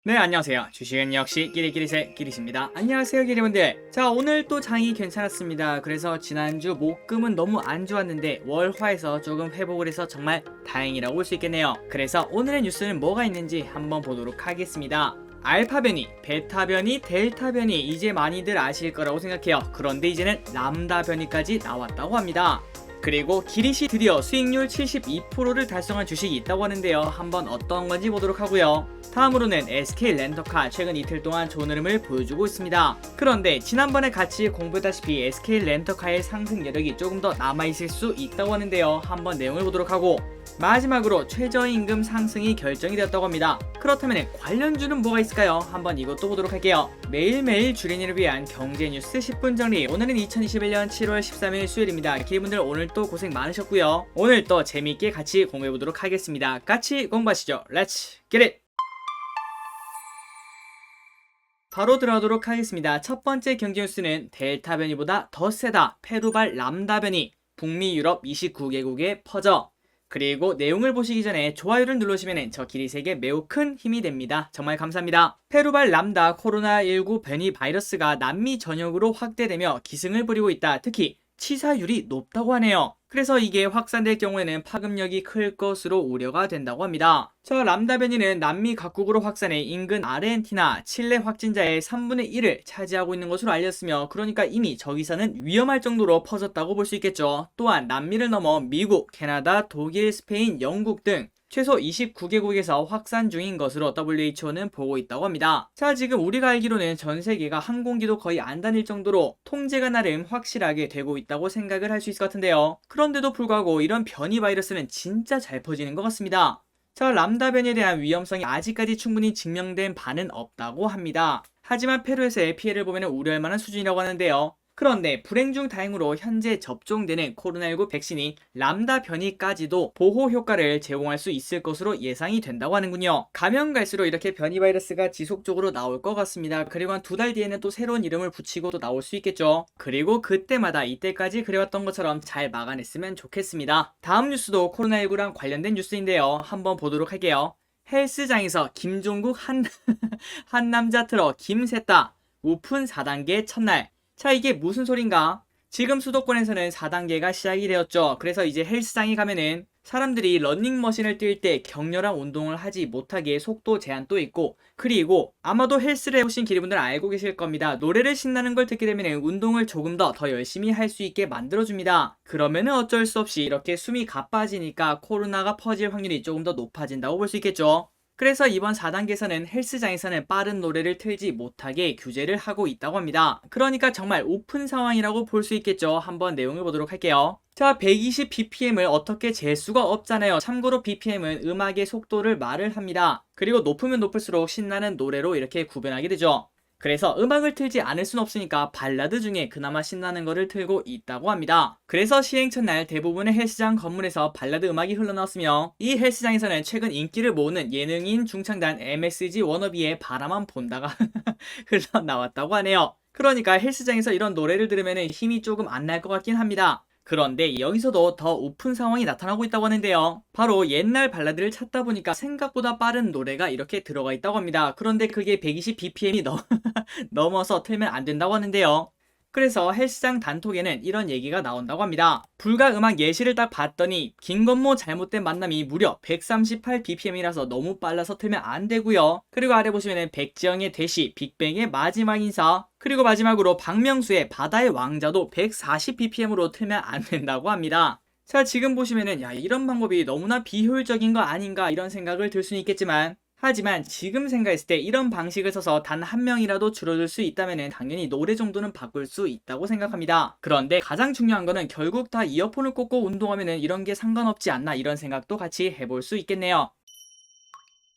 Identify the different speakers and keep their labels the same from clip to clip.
Speaker 1: 네, 안녕하세요. 주식은 역시 끼리끼리새 끼리십니다. 안녕하세요, 끼리분들. 자, 오늘 또 장이 괜찮았습니다. 그래서 지난주 목금은 너무 안 좋았는데 월화에서 조금 회복을 해서 정말 다행이라고 볼 수 있겠네요. 그래서 오늘의 뉴스는 뭐가 있는지 한번 보도록 하겠습니다. 알파 변이, 베타 변이, 델타 변이 이제 많이들 아실 거라고 생각해요. 그런데 이제는 람다 변이까지 나왔다고 합니다. 그리고 기릿이 드디어 수익률 72%를 달성한 주식이 있다고 하는데요. 한번 어떤 건지 보도록 하고요. 다음으로는 SK 렌터카 최근 이틀 동안 좋은 흐름을 보여주고 있습니다. 그런데 지난번에 같이 공부했다시피 SK 렌터카의 상승 여력이 조금 더 남아있을 수 있다고 하는데요. 한번 내용을 보도록 하고, 마지막으로 최저임금 상승이 결정이 되었다고 합니다. 그렇다면 관련주는 뭐가 있을까요? 한번 이것도 보도록 할게요. 매일매일 주린이를 위한 경제 뉴스 10분 정리. 오늘은 2021년 7월 13일 수요일입니다. 기분들 오늘 또 고생 많으셨고요. 오늘 또 재미있게 같이 공부해보도록 하겠습니다. 같이 공부하시죠. Let's get it! 바로 들어가도록 하겠습니다. 첫 번째 경제 뉴스는 델타 변이보다 더 세다. 페루발 람다 변이. 북미 유럽 29개국에 퍼져. 그리고 내용을 보시기 전에 좋아요를 눌러주시면 저 기리색에 매우 큰 힘이 됩니다. 정말 감사합니다. 페루발 람다 코로나19 변이 바이러스가 남미 전역으로 확대되며 기승을 부리고 있다. 특히 치사율이 높다고 하네요. 그래서 이게 확산될 경우에는 파급력이 클 것으로 우려가 된다고 합니다. 저 람다 변이는 남미 각국으로 확산해 인근 아르헨티나, 칠레 확진자의 3분의 1을 차지하고 있는 것으로 알렸으며, 그러니까 이미 저기서는 위험할 정도로 퍼졌다고 볼 수 있겠죠. 또한 남미를 넘어 미국, 캐나다, 독일, 스페인, 영국 등 최소 29개국에서 확산 중인 것으로 WHO는 보고 있다고 합니다. 자, 지금 우리가 알기로는 전 세계가 항공기도 거의 안 다닐 정도로 통제가 나름 확실하게 되고 있다고 생각을 할 수 있을 것 같은데요. 그런데도 불구하고 이런 변이 바이러스는 진짜 잘 퍼지는 것 같습니다. 자, 람다 변이에 대한 위험성이 아직까지 충분히 증명된 바는 없다고 합니다. 하지만 페루에서의 피해를 보면 우려할 만한 수준이라고 하는데요. 그런데 불행 중 다행으로 현재 접종되는 코로나19 백신이 람다 변이까지도 보호 효과를 제공할 수 있을 것으로 예상이 된다고 하는군요. 가면 갈수록 이렇게 변이 바이러스가 지속적으로 나올 것 같습니다. 그리고 한 2달 뒤에는 또 새로운 이름을 붙이고 또 나올 수 있겠죠. 그리고 그때마다 이때까지 그래왔던 것처럼 잘 막아냈으면 좋겠습니다. 다음 뉴스도 코로나19랑 관련된 뉴스인데요. 한번 보도록 할게요. 헬스장에서 김종국 한 남자 틀어 김샜다. 오픈 4단계 첫날. 자, 이게 무슨 소린가? 지금 수도권에서는 4단계가 시작이 되었죠. 그래서 이제 헬스장에 가면은 사람들이 러닝머신을 뛸 때 격렬한 운동을 하지 못하게 속도 제한도 있고, 그리고 아마도 헬스를 해보신 기리분들은 알고 계실 겁니다. 노래를 신나는 걸 듣게 되면 운동을 조금 더 열심히 할 수 있게 만들어줍니다. 그러면은 어쩔 수 없이 이렇게 숨이 가빠지니까 코로나가 퍼질 확률이 조금 더 높아진다고 볼 수 있겠죠. 그래서 이번 4단계에서는 헬스장에서는 빠른 노래를 틀지 못하게 규제를 하고 있다고 합니다. 그러니까 정말 오픈 상황이라고 볼 수 있겠죠. 한번 내용을 보도록 할게요. 자, 120bpm을 어떻게 잴 수가 없잖아요. 참고로 bpm은 음악의 속도를 말을 합니다. 그리고 높으면 높을수록 신나는 노래로 이렇게 구별하게 되죠. 그래서 음악을 틀지 않을 순 없으니까 발라드 중에 그나마 신나는 거를 틀고 있다고 합니다. 그래서 시행 첫날 대부분의 헬스장 건물에서 발라드 음악이 흘러나왔으며, 이 헬스장에서는 최근 인기를 모으는 예능인 중창단 MSG 워너비의 바라만 본다가 흘러나왔다고 하네요. 그러니까 헬스장에서 이런 노래를 들으면 힘이 조금 안 날 것 같긴 합니다. 그런데 여기서도 더 오픈 상황이 나타나고 있다고 하는데요. 바로 옛날 발라드를 찾다 보니까 생각보다 빠른 노래가 이렇게 들어가 있다고 합니다. 그런데 그게 120bpm이 넘어서 틀면 안 된다고 하는데요. 그래서 헬스장 단톡에는 이런 얘기가 나온다고 합니다. 불가 음악 예시를 딱 봤더니 김건모 잘못된 만남이 무려 138bpm이라서 너무 빨라서 틀면 안 되고요. 그리고 아래 보시면은 백지영의 대시, 빅뱅의 마지막 인사, 그리고 마지막으로 박명수의 바다의 왕자도 140bpm으로 틀면 안 된다고 합니다. 자, 지금 보시면은 야, 이런 방법이 너무나 비효율적인 거 아닌가 이런 생각을 들 수는 있겠지만, 하지만 지금 생각했을 때 이런 방식을 써서 단 한 명이라도 줄어들 수 있다면 당연히 노래 정도는 바꿀 수 있다고 생각합니다. 그런데 가장 중요한 거는 결국 다 이어폰을 꽂고 운동하면 이런 게 상관없지 않나 이런 생각도 같이 해볼 수 있겠네요.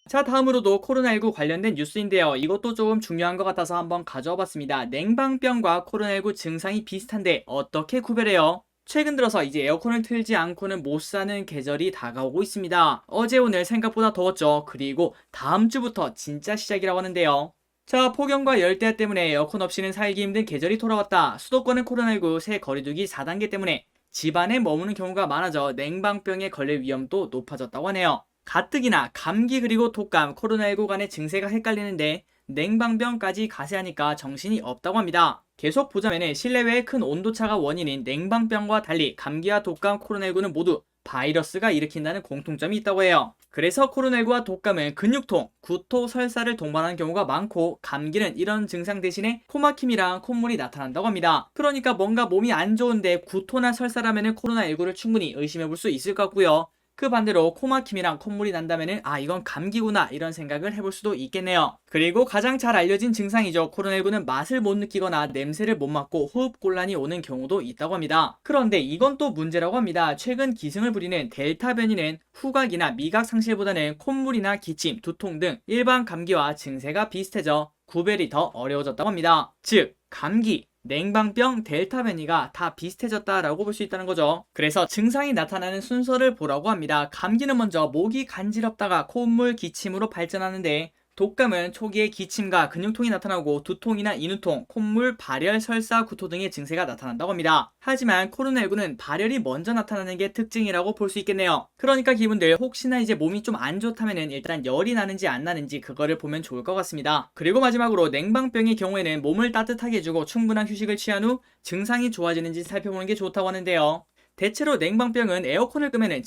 Speaker 1: 자, 다음으로도 코로나19 관련된 뉴스인데요. 이것도 조금 중요한 것 같아서 한번 가져와 봤습니다. 냉방병과 코로나19 증상이 비슷한데 어떻게 구별해요? 최근 들어서 이제 에어컨을 틀지 않고는 못 사는 계절이 다가오고 있습니다. 어제 오늘 생각보다 더웠죠. 그리고 다음 주부터 진짜 시작이라고 하는데요. 자, 폭염과 열대야 때문에 에어컨 없이는 살기 힘든 계절이 돌아왔다. 수도권은 코로나19 새 거리두기 4단계 때문에 집안에 머무는 경우가 많아져 냉방병에 걸릴 위험도 높아졌다고 하네요. 가뜩이나 감기 그리고 독감, 코로나19 간의 증세가 헷갈리는데 냉방병까지 가세하니까 정신이 없다고 합니다. 계속 보자면 실내외의 큰 온도차가 원인인 냉방병과 달리 감기와 독감, 코로나19는 모두 바이러스가 일으킨다는 공통점이 있다고 해요. 그래서 코로나19와 독감은 근육통, 구토, 설사를 동반하는 경우가 많고 감기는 이런 증상 대신에 코막힘이랑 콧물이 나타난다고 합니다. 그러니까 뭔가 몸이 안 좋은데 구토나 설사라면 코로나19를 충분히 의심해 볼 수 있을 것 같고요. 그 반대로 코막힘이랑 콧물이 난다면은 이건 감기구나 이런 생각을 해볼 수도 있겠네요. 그리고 가장 잘 알려진 증상이죠. 코로나19는 맛을 못 느끼거나 냄새를 못 맡고 호흡곤란이 오는 경우도 있다고 합니다. 그런데 이건 또 문제라고 합니다. 최근 기승을 부리는 델타 변이는 후각이나 미각 상실보다는 콧물이나 기침, 두통 등 일반 감기와 증세가 비슷해져 구별이 더 어려워졌다고 합니다. 즉 감기, 냉방병, 델타 변이가 다 비슷해졌다라고 볼 수 있다는 거죠. 그래서 증상이 나타나는 순서를 보라고 합니다. 감기는 먼저 목이 간지럽다가 콧물, 기침으로 발전하는데 독감은 초기에 기침과 근육통이 나타나고 두통이나 인후통, 콧물, 발열, 설사, 구토 등의 증세가 나타난다고 합니다. 하지만 코로나19는 발열이 먼저 나타나는 게 특징이라고 볼 수 있겠네요. 그러니까 기분들 혹시나 이제 몸이 좀 안 좋다면은 일단 열이 나는지 안 나는지 그거를 보면 좋을 것 같습니다. 그리고 마지막으로 냉방병의 경우에는 몸을 따뜻하게 해주고 충분한 휴식을 취한 후 증상이 좋아지는지 살펴보는 게 좋다고 하는데요. 대체로 냉방병은 에어컨을 끄면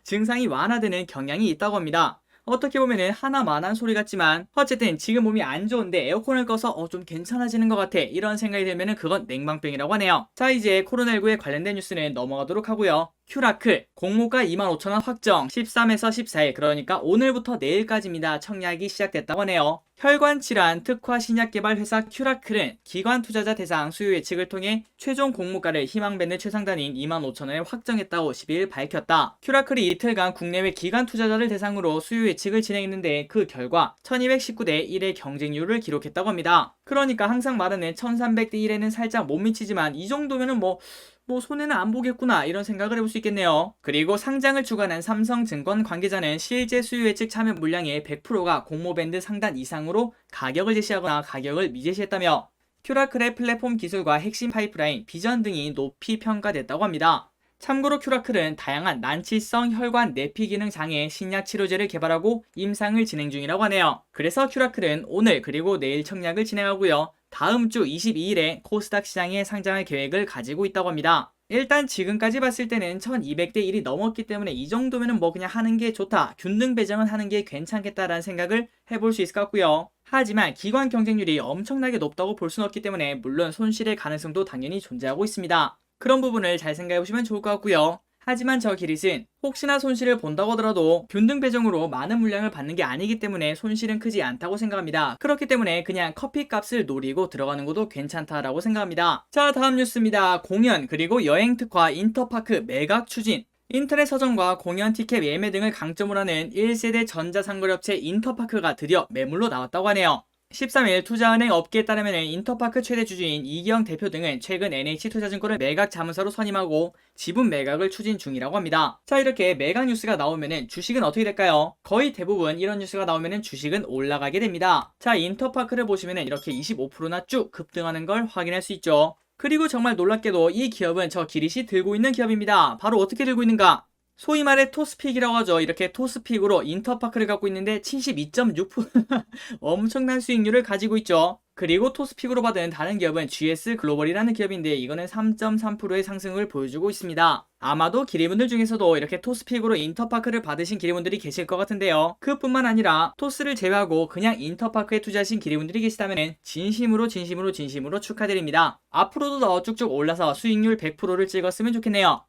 Speaker 1: 증상이 완화되는 경향이 있다고 합니다. 어떻게 보면은 하나만한 소리 같지만 어쨌든 지금 몸이 안 좋은데 에어컨을 꺼서 좀 괜찮아지는 것 같아 이런 생각이 들면은 그건 냉방병이라고 하네요. 자, 이제 코로나19에 관련된 뉴스는 넘어가도록 하고요. 큐라클 공모가 25,000원 확정 13에서 14일 그러니까 오늘부터 내일까지입니다. 청약이 시작됐다고 하네요. 혈관질환 특화 신약개발 회사 큐라클은 기관 투자자 대상 수요 예측을 통해 최종 공모가를 희망밴드 최상단인 25,000원에 확정했다고 12일 밝혔다. 큐라클이 이틀간 국내외 기관 투자자를 대상으로 수요 예측을 진행했는데 그 결과 1219대 1의 경쟁률을 기록했다고 합니다. 그러니까 항상 말하는 1300대 1에는 살짝 못 미치지만 이 정도면은 뭐 손해는 안 보겠구나 이런 생각을 해볼 수 있겠네요. 그리고 상장을 주관한 삼성증권 관계자는 실제 수요 예측 참여 물량의 100%가 공모밴드 상단 이상으로 가격을 제시하거나 가격을 미제시했다며 큐라클의 플랫폼 기술과 핵심 파이프라인, 비전 등이 높이 평가됐다고 합니다. 참고로 큐라클은 다양한 난치성 혈관 내피 기능 장애 신약 치료제를 개발하고 임상을 진행 중이라고 하네요. 그래서 큐라클은 오늘 그리고 내일 청약을 진행하고요. 다음 주 22일에 코스닥 시장에 상장할 계획을 가지고 있다고 합니다. 일단 지금까지 봤을 때는 1200대 1이 넘었기 때문에 이 정도면은 그냥 하는 게 좋다. 균등 배정은 하는 게 괜찮겠다라는 생각을 해볼 수 있을 것 같고요. 하지만 기관 경쟁률이 엄청나게 높다고 볼 수는 없기 때문에 물론 손실의 가능성도 당연히 존재하고 있습니다. 그런 부분을 잘 생각해보시면 좋을 것 같고요. 하지만 저 기릿은 혹시나 손실을 본다고 하더라도 균등 배정으로 많은 물량을 받는 게 아니기 때문에 손실은 크지 않다고 생각합니다. 그렇기 때문에 그냥 커피값을 노리고 들어가는 것도 괜찮다라고 생각합니다. 자, 다음 뉴스입니다. 공연 그리고 여행 특화 인터파크 매각 추진. 인터넷 서점과 공연 티켓 예매 등을 강점으로 하는 1세대 전자상거래업체 인터파크가 드디어 매물로 나왔다고 하네요. 13일 투자은행 업계에 따르면 인터파크 최대 주주인 이기영 대표 등은 최근 NH투자증권을 매각 자문사로 선임하고 지분 매각을 추진 중이라고 합니다. 자, 이렇게 매각 뉴스가 나오면 주식은 어떻게 될까요? 거의 대부분 이런 뉴스가 나오면 주식은 올라가게 됩니다. 자, 인터파크를 보시면 이렇게 25%나 쭉 급등하는 걸 확인할 수 있죠. 그리고 정말 놀랍게도 이 기업은 저 기릿이 들고 있는 기업입니다. 바로 어떻게 들고 있는가? 소위 말해 토스픽이라고 하죠. 이렇게 토스픽으로 인터파크를 갖고 있는데 72.6% 엄청난 수익률을 가지고 있죠. 그리고 토스픽으로 받은 다른 기업은 GS 글로벌이라는 기업인데 이거는 3.3%의 상승을 보여주고 있습니다. 아마도 기리분들 중에서도 이렇게 토스픽으로 인터파크를 받으신 기리분들이 계실 것 같은데요. 그뿐만 아니라 토스를 제외하고 그냥 인터파크에 투자하신 기리분들이 계시다면 진심으로 축하드립니다. 앞으로도 더 쭉쭉 올라서 수익률 100%를 찍었으면 좋겠네요.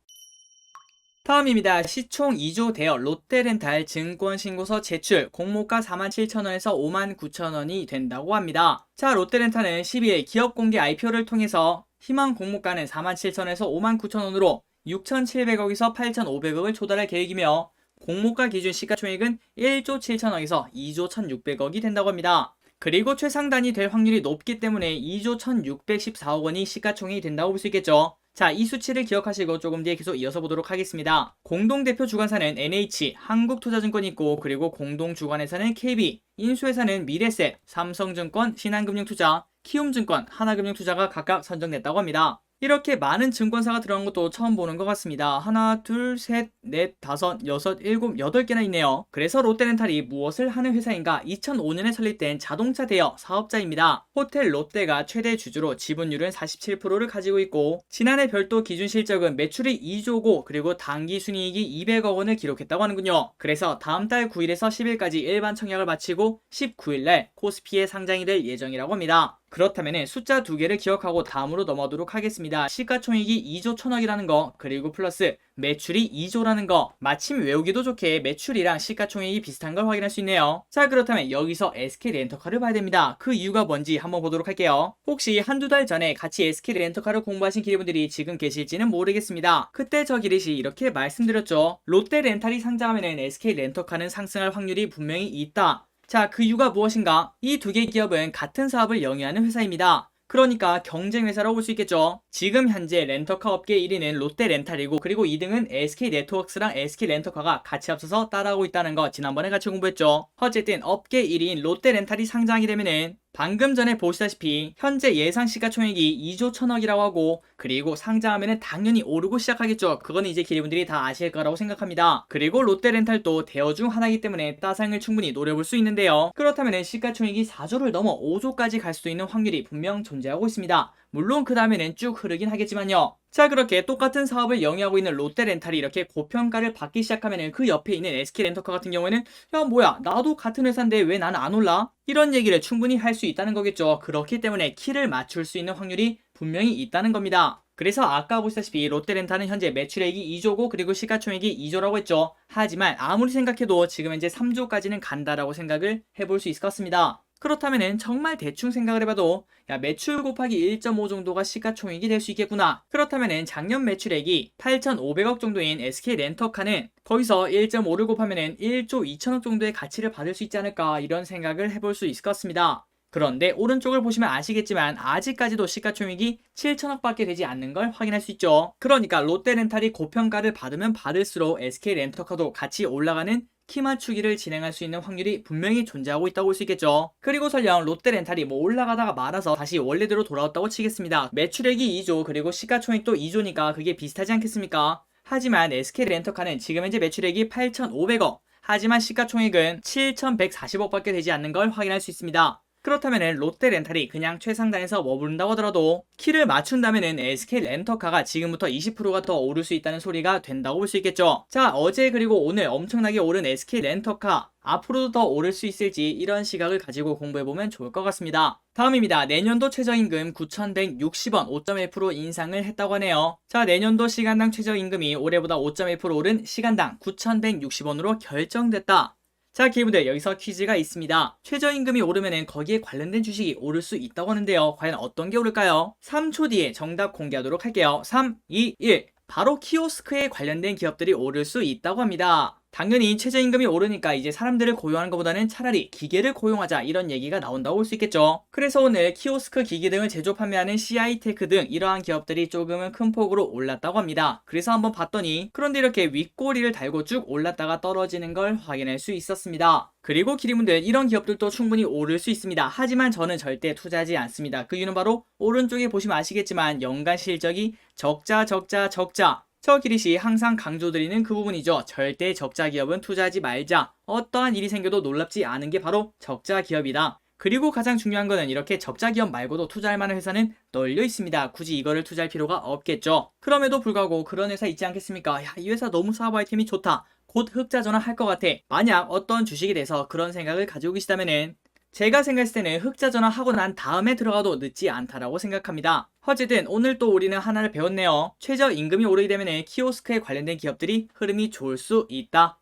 Speaker 1: 다음입니다. 시총 2조 대여 롯데렌탈 증권신고서 제출 공모가 47,000원에서 59,000원이 된다고 합니다. 자, 롯데렌탈은 12일 기업공개 IPO를 통해서 희망 공모가는 47,000원에서 59,000원으로 6,700억에서 8,500억을 조달할 계획이며 공모가 기준 시가총액은 1조 7천억에서 2조 1,600억이 된다고 합니다. 그리고 최상단이 될 확률이 높기 때문에 2조 1,614억 원이 시가총액이 된다고 볼 수 있겠죠. 자, 이 수치를 기억하시고 조금 뒤에 계속 이어서 보도록 하겠습니다. 공동대표 주관사는 NH, 한국투자증권이 있고 그리고 공동주관회사는 KB, 인수회사는 미래셋, 삼성증권, 신한금융투자, 키움증권, 하나금융투자가 각각 선정됐다고 합니다. 이렇게 많은 증권사가 들어간 것도 처음 보는 것 같습니다. 하나, 둘, 셋, 넷, 다섯, 여섯, 일곱, 여덟 개나 있네요. 그래서 롯데렌탈이 무엇을 하는 회사인가? 2005년에 설립된 자동차 대여 사업자입니다. 호텔 롯데가 최대 주주로 지분율은 47%를 가지고 있고, 지난해 별도 기준 실적은 매출이 2조고 그리고 당기 순이익이 200억 원을 기록했다고 하는군요. 그래서 다음 달 9일에서 10일까지 일반 청약을 마치고 19일날 코스피에 상장이 될 예정이라고 합니다. 그렇다면 숫자 두 개를 기억하고 다음으로 넘어가도록 하겠습니다. 시가총액이 2조 1000억이라는 거, 그리고 플러스 매출이 2조라는 거. 마침 외우기도 좋게 매출이랑 시가총액이 비슷한 걸 확인할 수 있네요. 자, 그렇다면 여기서 SK렌터카를 봐야 됩니다. 그 이유가 뭔지 한번 보도록 할게요. 혹시 한두 달 전에 같이 SK렌터카를 공부하신 기리분들이 지금 계실지는 모르겠습니다. 그때 저 기릿이 이렇게 말씀드렸죠. 롯데렌탈이 상장하면 SK렌터카는 상승할 확률이 분명히 있다. 자, 그 이유가 무엇인가? 이 두 개의 기업은 같은 사업을 영위하는 회사입니다. 그러니까 경쟁회사라고 볼 수 있겠죠. 지금 현재 렌터카 업계 1위는 롯데렌탈이고, 그리고 2등은 SK네트워크스랑 SK렌터카가 같이 앞서서 따라오고 있다는 거 지난번에 같이 공부했죠. 어쨌든 업계 1위인 롯데렌탈이 상장이 되면은 방금 전에 보시다시피 현재 예상 시가총액이 2조 1000억이라고 하고, 그리고 상장하면은 당연히 오르고 시작하겠죠. 그건 이제 기리분들이 다 아실 거라고 생각합니다. 그리고 롯데렌탈도 대여 중 하나이기 때문에 따상을 충분히 노려볼 수 있는데요. 그렇다면은 시가총액이 4조를 넘어 5조까지 갈 수도 있는 확률이 분명 존재하고 있습니다. 물론 그 다음에는 쭉 흐르긴 하겠지만요. 자, 그렇게 똑같은 사업을 영위하고 있는 롯데렌탈이 이렇게 고평가를 받기 시작하면은 그 옆에 있는 SK렌터카 같은 경우에는 야, 뭐야, 나도 같은 회사인데 왜 나는 안 올라? 이런 얘기를 충분히 할 수 있다는 거겠죠. 그렇기 때문에 키를 맞출 수 있는 확률이 분명히 있다는 겁니다. 그래서 아까 보시다시피 롯데렌탈은 현재 매출액이 2조고 그리고 시가총액이 2조라고 했죠. 하지만 아무리 생각해도 지금 현재 3조까지는 간다라고 생각을 해볼 수 있을 것 같습니다. 그렇다면은 정말 대충 생각을 해봐도 야, 매출 곱하기 1.5 정도가 시가총액이 될 수 있겠구나. 그렇다면은 작년 매출액이 8,500억 정도인 SK렌터카는 거기서 1.5를 곱하면은 1조 2천억 정도의 가치를 받을 수 있지 않을까, 이런 생각을 해볼 수 있을 것 같습니다. 그런데 오른쪽을 보시면 아시겠지만 아직까지도 시가총액이 7천억밖에 되지 않는 걸 확인할 수 있죠. 그러니까 롯데렌탈이 고평가를 받으면 받을수록 SK렌터카도 같이 올라가는 키 맞추기를 진행할 수 있는 확률이 분명히 존재하고 있다고 볼 수 있겠죠. 그리고 설령 롯데렌탈이 올라가다가 말아서 다시 원래대로 돌아왔다고 치겠습니다. 매출액이 2조 그리고 시가총액도 2조니까 그게 비슷하지 않겠습니까? 하지만 SK렌터카는 지금 현재 매출액이 8,500억, 하지만 시가총액은 7,140억밖에 되지 않는 걸 확인할 수 있습니다. 그렇다면 롯데렌탈이 그냥 최상단에서 머무른다고 하더라도 키를 맞춘다면 SK렌터카가 지금부터 20%가 더 오를 수 있다는 소리가 된다고 볼 수 있겠죠. 자, 어제 그리고 오늘 엄청나게 오른 SK렌터카 앞으로도 더 오를 수 있을지 이런 시각을 가지고 공부해보면 좋을 것 같습니다. 다음입니다. 내년도 최저임금 9,160원 5.1% 인상을 했다고 하네요. 자, 내년도 시간당 최저임금이 올해보다 5.1% 오른 시간당 9,160원으로 결정됐다. 자, 기분들 여기서 퀴즈가 있습니다. 최저임금이 오르면 거기에 관련된 주식이 오를 수 있다고 하는데요. 과연 어떤 게 오를까요? 3초 뒤에 정답 공개하도록 할게요. 3, 2, 1. 바로 키오스크에 관련된 기업들이 오를 수 있다고 합니다. 당연히 최저임금이 오르니까 이제 사람들을 고용하는 것보다는 차라리 기계를 고용하자, 이런 얘기가 나온다고 볼 수 있겠죠. 그래서 오늘 키오스크 기기 등을 제조 판매하는 CI테크 등 이러한 기업들이 조금은 큰 폭으로 올랐다고 합니다. 그래서 한번 봤더니 그런데 이렇게 윗꼬리를 달고 쭉 올랐다가 떨어지는 걸 확인할 수 있었습니다. 그리고 기리분들 이런 기업들도 충분히 오를 수 있습니다. 하지만 저는 절대 투자하지 않습니다. 그 이유는 바로 오른쪽에 보시면 아시겠지만 연간 실적이 적자. 저 기릿이 항상 강조드리는 그 부분이죠. 절대 적자 기업은 투자하지 말자. 어떠한 일이 생겨도 놀랍지 않은 게 바로 적자 기업이다. 그리고 가장 중요한 거는 이렇게 적자 기업 말고도 투자할 만한 회사는 널려 있습니다. 굳이 이거를 투자할 필요가 없겠죠. 그럼에도 불구하고 그런 회사 있지 않겠습니까? 야, 이 회사 너무 사업 아이템이 좋다. 곧 흑자 전환할 것 같아. 만약 어떤 주식에 대해서 그런 생각을 가지고 계시다면은 제가 생각했을 때는 흑자 전환하고 난 다음에 들어가도 늦지 않다라고 생각합니다. 어쨌든 오늘 또 우리는 하나를 배웠네요. 최저임금이 오르게 되면 키오스크에 관련된 기업들이 흐름이 좋을 수 있다.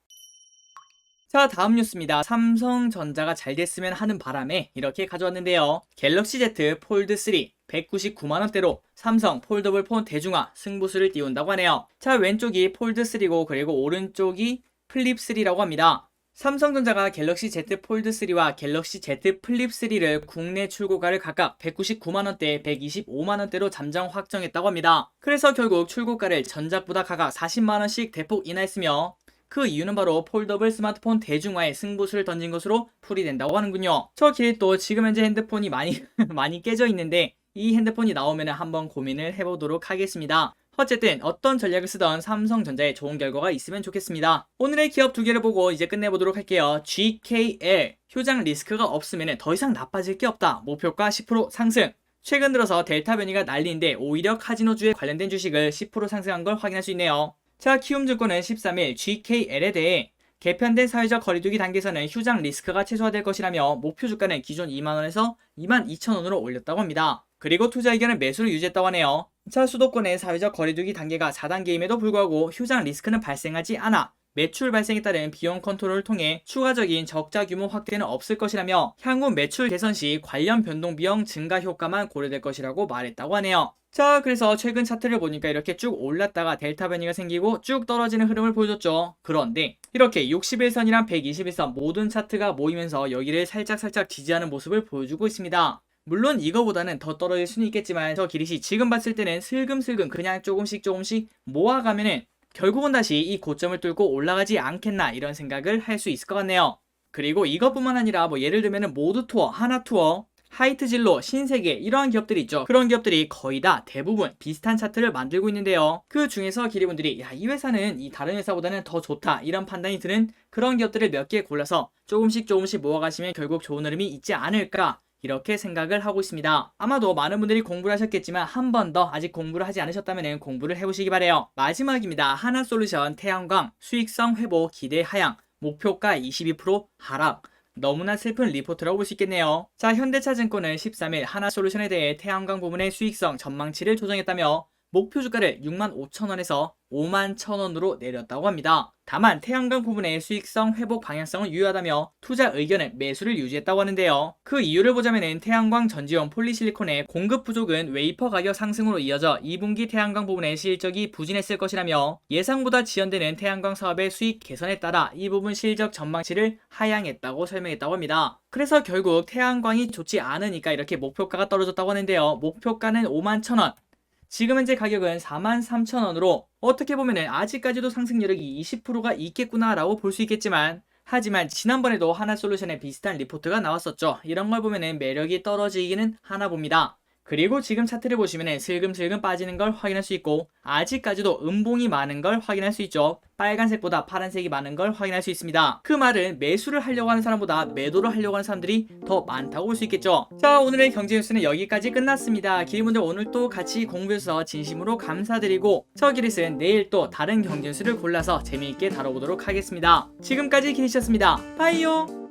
Speaker 1: 자, 다음 뉴스입니다. 삼성전자가 잘 됐으면 하는 바람에 이렇게 가져왔는데요. 갤럭시 Z 폴드 3 199만원대로 삼성 폴더블 폰 대중화 승부수를 띄운다고 하네요. 자, 왼쪽이 폴드 3고 그리고 오른쪽이 플립 3라고 합니다. 삼성전자가 갤럭시 Z 폴드 3와 갤럭시 Z 플립 3를 국내 출고가를 각각 199만원대, 125만원대로 잠정 확정했다고 합니다. 그래서 결국 출고가를 전작보다 각각 40만원씩 대폭 인하했으며 그 이유는 바로 폴더블 스마트폰 대중화에 승부수를 던진 것으로 풀이된다고 하는군요. 저 기릿도 지금 현재 핸드폰이 많이 깨져 있는데 이 핸드폰이 나오면 한번 고민을 해보도록 하겠습니다. 어쨌든 어떤 전략을 쓰던 삼성전자에 좋은 결과가 있으면 좋겠습니다. 오늘의 기업 두 개를 보고 이제 끝내보도록 할게요. GKL, 효장 리스크가 없으면 더 이상 나빠질 게 없다. 목표가 10% 상승. 최근 들어서 델타 변이가 난리인데 오히려 카지노주에 관련된 주식을 10% 상승한 걸 확인할 수 있네요. 자, 키움증권은 13일 GKL에 대해 개편된 사회적 거리두기 단계에서는 휴장 리스크가 최소화될 것이라며 목표 주가는 기존 2만원에서 22,000원으로 올렸다고 합니다. 그리고 투자 의견은 매수를 유지했다고 하네요. 자, 수도권의 사회적 거리두기 단계가 4단계임에도 불구하고 휴장 리스크는 발생하지 않아 매출 발생에 따른 비용 컨트롤을 통해 추가적인 적자 규모 확대는 없을 것이라며 향후 매출 개선 시 관련 변동 비용 증가 효과만 고려될 것이라고 말했다고 하네요. 자, 그래서 최근 차트를 보니까 이렇게 쭉 올랐다가 델타 변이가 생기고 쭉 떨어지는 흐름을 보여줬죠. 그런데 이렇게 61선이랑 121선 모든 차트가 모이면서 여기를 살짝 지지하는 모습을 보여주고 있습니다. 물론 이거보다는 더 떨어질 수는 있겠지만 저 기릿이 지금 봤을 때는 슬금슬금 그냥 조금씩 모아가면은 결국은 다시 이 고점을 뚫고 올라가지 않겠나 이런 생각을 할 수 있을 것 같네요. 그리고 이것뿐만 아니라 뭐 예를 들면은 모드투어, 하나투어, 하이트진로, 신세계 이러한 기업들이 있죠. 그런 기업들이 거의 다 대부분 비슷한 차트를 만들고 있는데요. 그 중에서 기리분들이 야, 이 회사는 이 다른 회사보다는 더 좋다 이런 판단이 드는 그런 기업들을 몇 개 골라서 조금씩 모아가시면 결국 좋은 흐름이 있지 않을까 이렇게 생각을 하고 있습니다. 아마도 많은 분들이 공부를 하셨겠지만 한 번 더 아직 공부를 하지 않으셨다면 공부를 해보시기 바래요. 마지막입니다. 하나솔루션 태양광 수익성 회복 기대 하향 목표가 22% 하락. 너무나 슬픈 리포트라고 볼 수 있겠네요. 자, 현대차증권은 13일 하나솔루션에 대해 태양광 부문의 수익성 전망치를 조정했다며 목표 주가를 65,000원에서 51,000원으로 내렸다고 합니다. 다만 태양광 부분의 수익성 회복 방향성은 유효하다며 투자 의견은 매수를 유지했다고 하는데요. 그 이유를 보자면 태양광 전지용 폴리실리콘의 공급 부족은 웨이퍼 가격 상승으로 이어져 2분기 태양광 부분의 실적이 부진했을 것이라며 예상보다 지연되는 태양광 사업의 수익 개선에 따라 이 부분 실적 전망치를 하향했다고 설명했다고 합니다. 그래서 결국 태양광이 좋지 않으니까 이렇게 목표가가 떨어졌다고 하는데요. 목표가는 51,000원. 지금 현재 가격은 43,000원으로 어떻게 보면 아직까지도 상승 여력이 20%가 있겠구나 라고 볼 수 있겠지만 하지만 지난번에도 하나솔루션에 비슷한 리포트가 나왔었죠. 이런 걸 보면 매력이 떨어지기는 하나 봅니다. 그리고 지금 차트를 보시면 슬금슬금 빠지는 걸 확인할 수 있고 아직까지도 음봉이 많은 걸 확인할 수 있죠. 빨간색보다 파란색이 많은 걸 확인할 수 있습니다. 그 말은 매수를 하려고 하는 사람보다 매도를 하려고 하는 사람들이 더 많다고 볼 수 있겠죠. 자, 오늘의 경제뉴스는 여기까지 끝났습니다. 기리분들 오늘 또 같이 공부해서 진심으로 감사드리고 저 기릿은 내일 또 다른 경제뉴스를 골라서 재미있게 다뤄보도록 하겠습니다. 지금까지 기릿이었습니다. 빠이요.